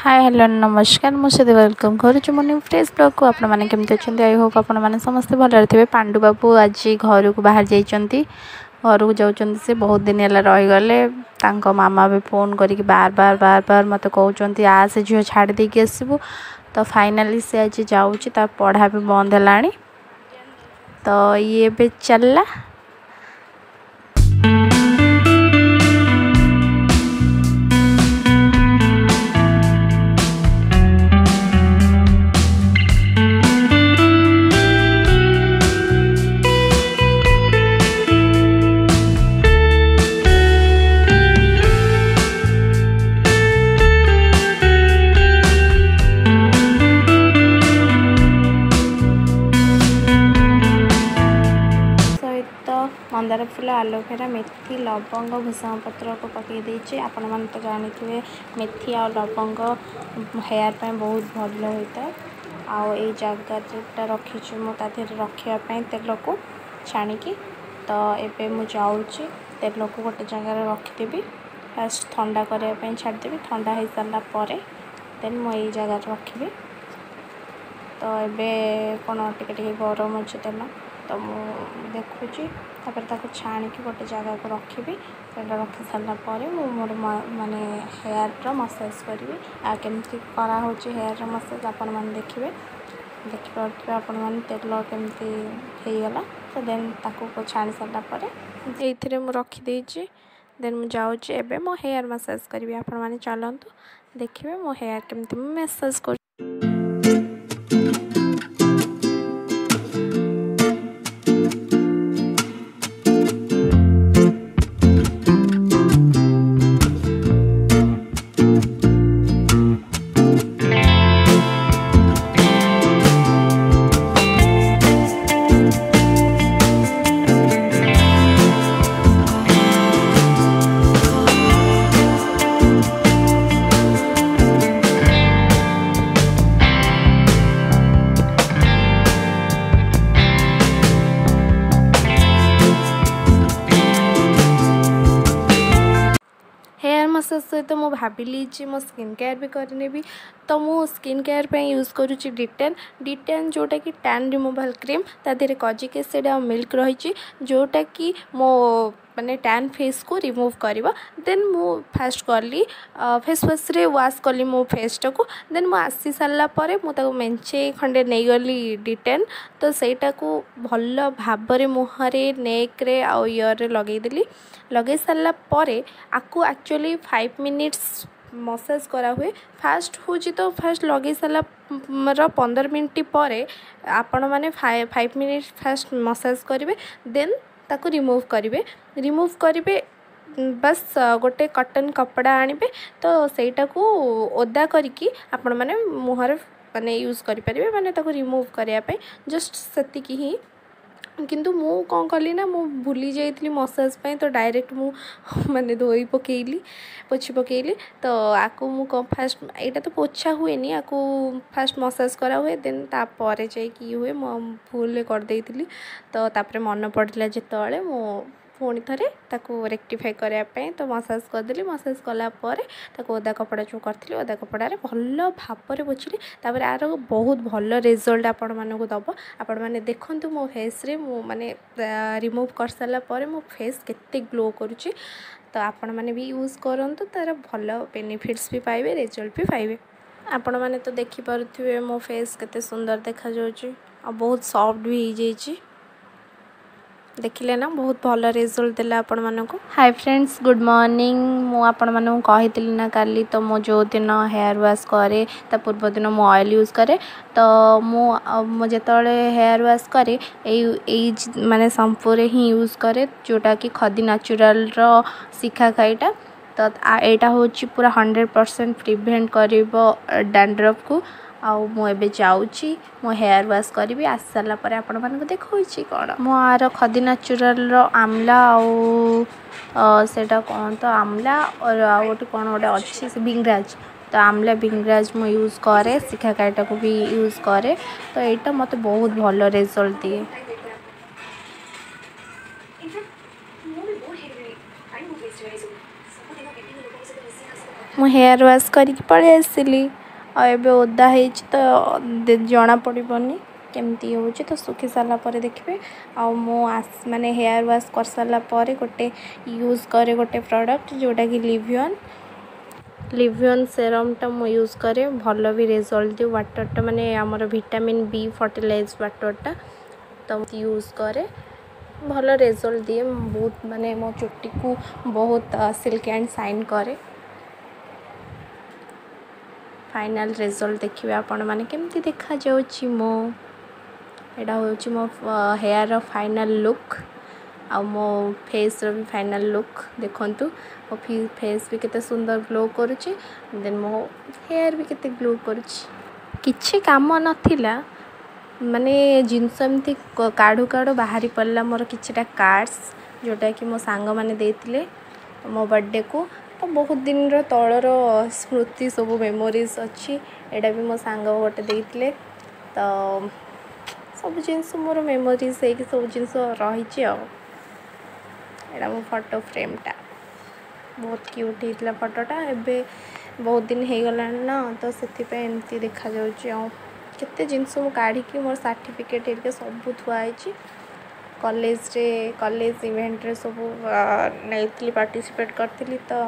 Hi hello नमस्कार मुझे welcome करुँ मो न्यू फ्रेश ब्लॉग को आपण मैंने केमती अच्छा आई होप आपण मैंने समस्ते भल थे। पांडु बाबू आज घर को बाहर जाइए घर को जाऊँ से बहुत दिन है रहीगले मामा भी फोन करके बार बार बार बार मत कहते आ से झील छाड़ देकी आसबू तो फाइनाली से आज जाऊँगी पढ़ा भी बंद है तो ये भी चलला। मंदार फूल आलोवेरा मेथी लवंग भूषण पत्र को पकई देछि। आपण मन तो जानिथिबे मेथी आ लवंग हेयर पे बहुत भल होता है। आउ ए जगह रखी मु रखापी तेल को छाणिकी तो एबे मु जाऊँगी तेल को गोटे जगह रखीदेवी फास्ट ठंडा करने छाड़देवी ठंडा हो सारा पर देन मुझे जगह रखी तो एबे कौन टिके गरम अच्छे तेल तो मुझे देखुची छाणिकी गोटे जगह को रखी रखी सारापर मोर माने हेयर मसाज करी आमती कराऊँच हेयर मसाज आपण मैंने देखिए देखिपे आपण मैंने तेल केमती होगला तो देन ताको छाणी सारापर ये रखीदे देन मुझे जाऊँगी एबे मो हेयर मसाज करी आपण मैंने चलतु देखिए मो हेयर केमती मसाज कर। मसाज सहित मु भाविली मो स्किन केयर भी करनेबी तो मु स्किन केयर पे यूज करुच्ची डिटेन जोटा कि टैन रिमूवल क्रीम तादेह कजिक एसिड और मिल्क रही जोटा कि मो माने टैन फेस को रिमूव कर देन मु फास्ट कली फेस वाश रे वाश कली मो फेस को देन मु आसी सारा पर मुझे मेंचे खंडे नहीं गली डिटेन तो सेटा को भल भाव मुहरे नेक रे आ ईयर रे लगे सारा पर आपको एक्चुअली 5 मिनिट्स मसाज करा हुए फास्ट हूँ तो फास्ट लगे सारा 15 मिनट पर आपण मैंने 5 मिनिट्स फास्ट मसाज करेंगे देन ताको रिमूव करेंगे बस गोटे कॉटन कपड़ा आनिबे तो सेटा को ओदा करिकी आपण माने मुहर माने यूज करि परिबे माने ताको रिमूव करिया पे जस्ट सेतिकी ही किंतु मु कौन कली ना मु भूली जाइली मसाज पे तो डायरेक्ट मु माने धोई पकेली पोछी पकेली तो आकु मु फास्ट एटा तो पोछा हुए नी आकु फास्ट मसाज करा हुए देन तापर जाई की हुए मो भूल कर देइतिली तो तापर मन पड़ला जेतळे मु पुणी थे ताको रेक्टिफाई करने तो मसाज करदेली मसाज कलापर ताको ओदा कपड़ा जो करी ओदा कपड़े भल भाव पोछिली तापर यार बहुत भल रिजल्ट आपण मानक दब आपण मैंने देखु मो फेस रे मो माने रिमूव कर सारा पर मो फेस केते ग्लो करुच्ची तो आपण मैंने भी यूज करंतु तार भल बेनिफिट्स भी पाइबे रिजल्ट भी पाइबे। आपण मैंने तो देखि पारुथिबे मो फेस केते सुंदर देखा जाउची आ बहुत सॉफ्ट भी हो जाइए देखिले ना बहुत भल रिजल्ट देला आपण मानक। हाय फ्रेंड्स गुड मॉर्निंग मु आपण मानक कही ना काली तो मो जो दिन हेयर वाश करे ता पूर्व दिन मो ऑयल यूज करे तो मो जेतळे हेयर वाश करे ए माने शैम्पू रे ही यूज करे जोटा कि खदी नेचुरल रो शिखा खाईटा तो एटा होची पूरा 100% प्रिवेंट करिवो डैंड्रफ को आउ मुझे जाऊँगी मो हेयर वाश करी आस सारा पर आपण मानक देखी कौन मो आर खदी नेचुरल आमला सेटा कौन तो आमला और गोटे कौन गोटे अच्छी से बिंगराज तो आमला बिंगराज मु यूज करे शिखा काईटा को भी यूज करे तो यहाँ मत बहुत भल रिजल्ट दिए। मु हेयर वाश करके पळै आसिली एबे ओदा ହେଇଛି ତ ଜଣା पड़िबनी केमती हो तो सुखी सारा पर देखिए मो माने हेयर वाश कर सारा पर गोटे यूज करे गोटे प्रोडक्ट जोटा कि लिवियन सेरमटा मु यूज करे भल भी रिजल्ट दे वाटरटा माने आमर विटामिन बी फर्टिलाइज वाटरटा तो यूज करे भल रिजल्ट दिए बहुत माने मो चुट्टी को बहुत सिल्क एंड शाइन करे फाइनल रिजल्ट देखिए आपण माने केमती देखा जाउची मो एडा होची मो हेयर फाइनल लुक आ मो फेस रो भी फाइनल लुक देखंतु मो फेस भी केते सुंदर ग्लो करूची देन मो हेयर भी केते ग्लो करूची किछि काम नथिला माने जिनस एमती काढ़ू काढ़ू बाहरी पड़ला मोर किछिटा कार्ड्स जोटा कि मो सांग माने देथिले मो बर्थडे को तो बहुत दिन रो तळर स्मृति सब मेमोरीज अच्छी एडा भी मो सांग गोटे देथिले तो सब जिनस मोर मेमोरीज है कि सब जिनस रही एडा मो फोटो फ्रेमटा बहुत क्यूट होता फोटोटा एबे बहुत दिन हो गला ना तो से एमती देखा केते जिनस मु काढ़ी मोर सर्टिफिकेट हेरिका सब थुआई कॉलेज इवेंट रे सब नहीं पार्टिसिपेट करती तो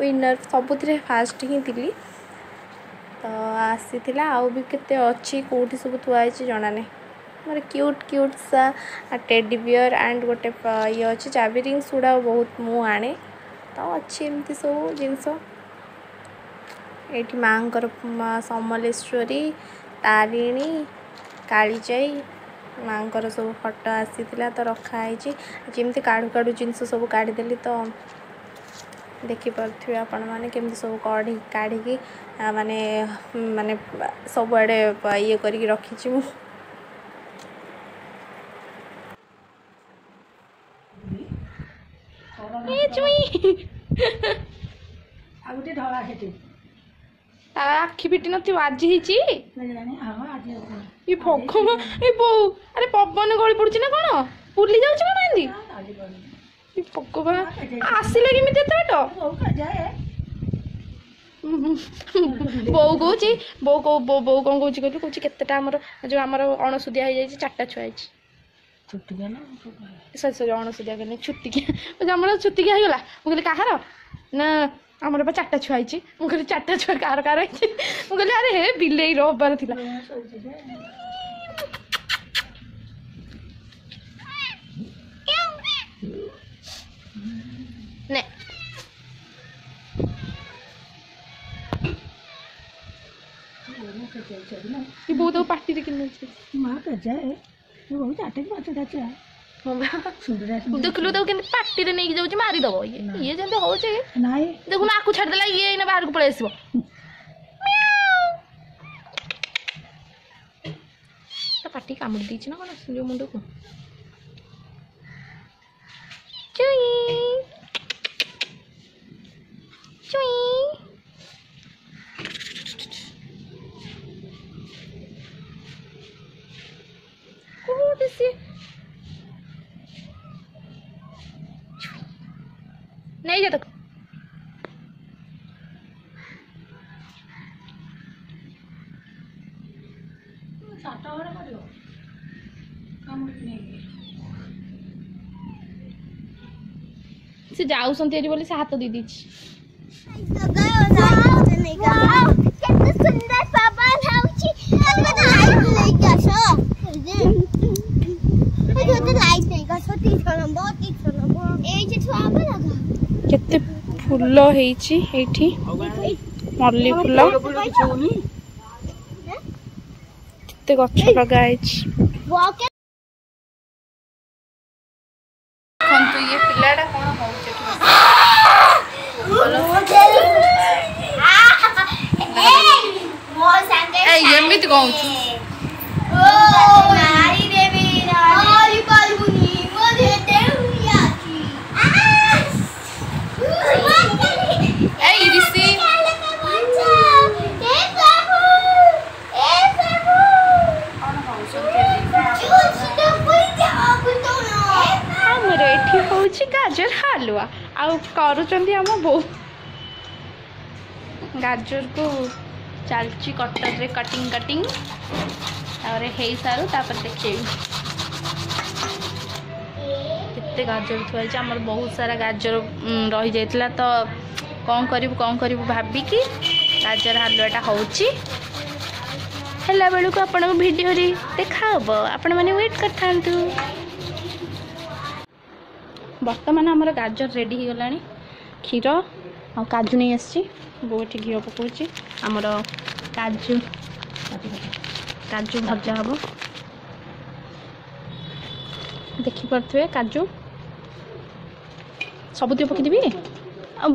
विनर सबुथिरे फास्ट ही थी तो आसी आउ भी केते अच्छी कोठी सब थुआई जना नहीं मोर क्यूट क्यूट सा टेडी बियर एंड गोटे ये अच्छी चाबी रिंग्स गुड़ा बहुत मु आने तो अच्छी एमती सब जिनस ये माँ समलेश्वरी तारिणी कालीजाई माँ सब फोटो आसी तो रखाई जमी काढ़ू काढ़ू जिनस सब काढ़ीदेली तो देखिपे आपण मैंने केमती सब काढ़ी माने माने सब आड़े ये करके रखी मु आखि फिटी न आज भगवान ए बो अरे पवन गली पड़ी ना कौन बुली जाऊँ भगवान आसिले केमी बो कौची बो बो कौन कौच कहलु कौच केतेटा आमर जो आमर अणसुदिया हो जाए 4टा छुआ सरी अणसुदिया कहने छुतिकिया आमर छुतिकिया होगा मुझे कहार ना आमर 4टा छुआ मुझे 4टा छुआ कार कार मुझे अरे हे बिले रबार थी ने बहुत पार्टी देखलु तो पार्टी नहीं जाऊँ मारिदब ये जमी हो देखुन आकु छाड़देला ये बाहर को पलि आस पार्टी कामुड़ी देछि ना कौन जो मुंड को नहीं जा तक से जाऊ संती बोली से हाथ दी दीची केते फूल हेची एठी मल्ली फूल केते गछ लगा हेची तो ये पिलाडा कोन होउछ ए एमित कहूछु नारी देवी नारी पालुनी मोदे देउया की ए ऋषि गाजर हलवा आउ करुचंदी हम बो गाजर को चलची कटर रे कटिंग कटिंग और हे सारू तापर देखिए केते गाजर थुआई हमर बहुत सारा गाजर रही जाइतला तो कौन करू भाबिकी गाजर हलुआटा होची हेला बेलू को आपण वीडियो रे देखा हबो आपण माने वेट करथांतु। वर्तमान हमर गाजर रेडी हो गलानी क्षीर और काजू नहीं आसी बहुत घी पकाउची हमर काजू काजू भजा हम देखि पड़थे काजू सबुति पकईदेवी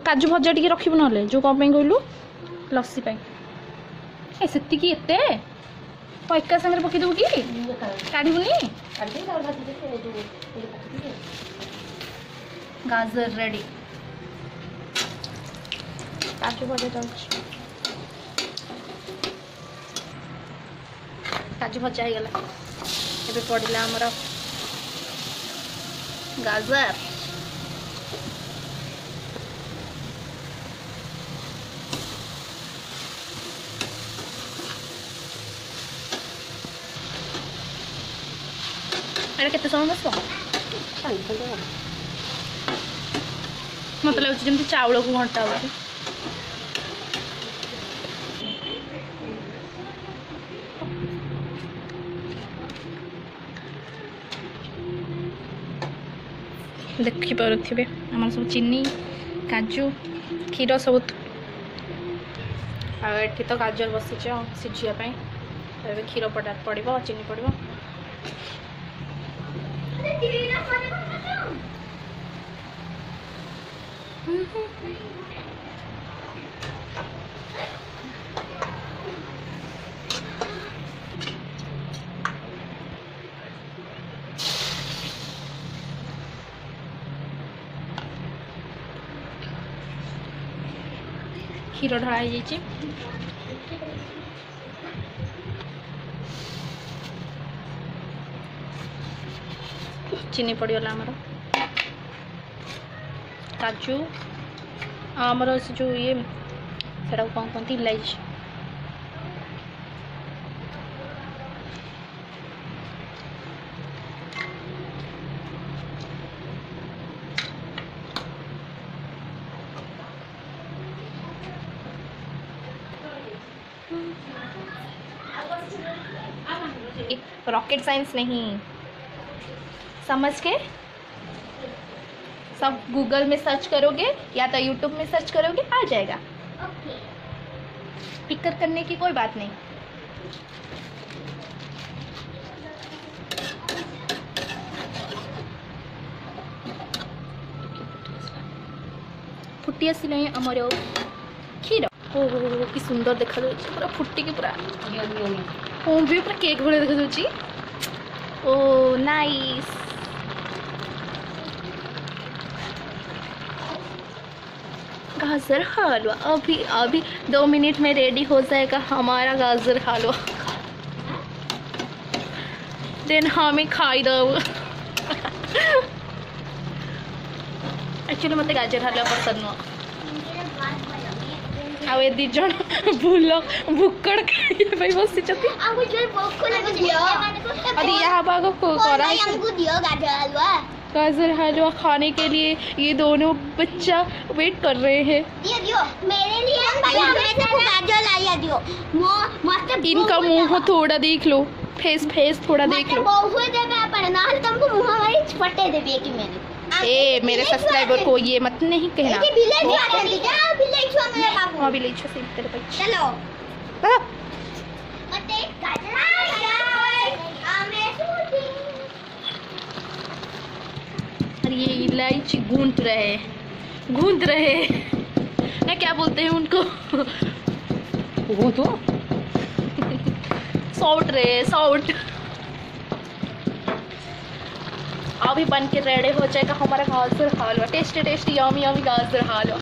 काजू भजा टी रखी ना जो कौन कहलु लस्सी पाई से एते एका सागर पकईदेव कि काढ़ुनी गाजर रेडी काजू भजा जाऊँ काजू भजा हो गला एबे पड़ला हमर गाजर केते समय बस मत लगे जमी चाउल को घंटा हो देखिपे आम सब चीनी काजू क्षीर सब आठ तो गाजर बसी सिझापी क्षीर पड़ो चीनी पड़ो क्षीर ढला हो जाइए चीनी पड़गला आमर काजू आमर से जो ये सेटा कौन कहते इलायची रॉकेट साइंस नहीं समझ के सब गूगल में सर्च करोगे या तो यूट्यूब में सर्च करोगे आ जाएगा। फिक्र करने की कोई बात नहीं। फुटी आसिले आमर क्षीर ओहो कि सुंदर देखा पूरा फुटिकी पूरा भी पूरा केक भाई देखा ओ नाइस गाजर हलवा अभी अभी 2 मिनट में रेडी हो जाएगा हमारा गाजर हलवा देन हमें खाई दो। एक्चुअली मत गाजर हलवा पसंद नुह आ दी जन भूल भुकड़ खाई बसी गाजर हलवा खाने के लिए ये दोनों बच्चा वेट कर रहे हैं। मेरे लिए दियो। इनका मुंह थोड़ा देख लो फेस थोड़ा देख लो। ए मेरे सब्सक्राइबर को ये मत नहीं कहना। चलो ये इलायची गूंद रहे ना क्या बोलते हैं उनको वो तो सॉल्ट अभी बन के रेडी हो जाएगा हमारा गाजर हलवा। टेस्टी यमी गाजर हलवा।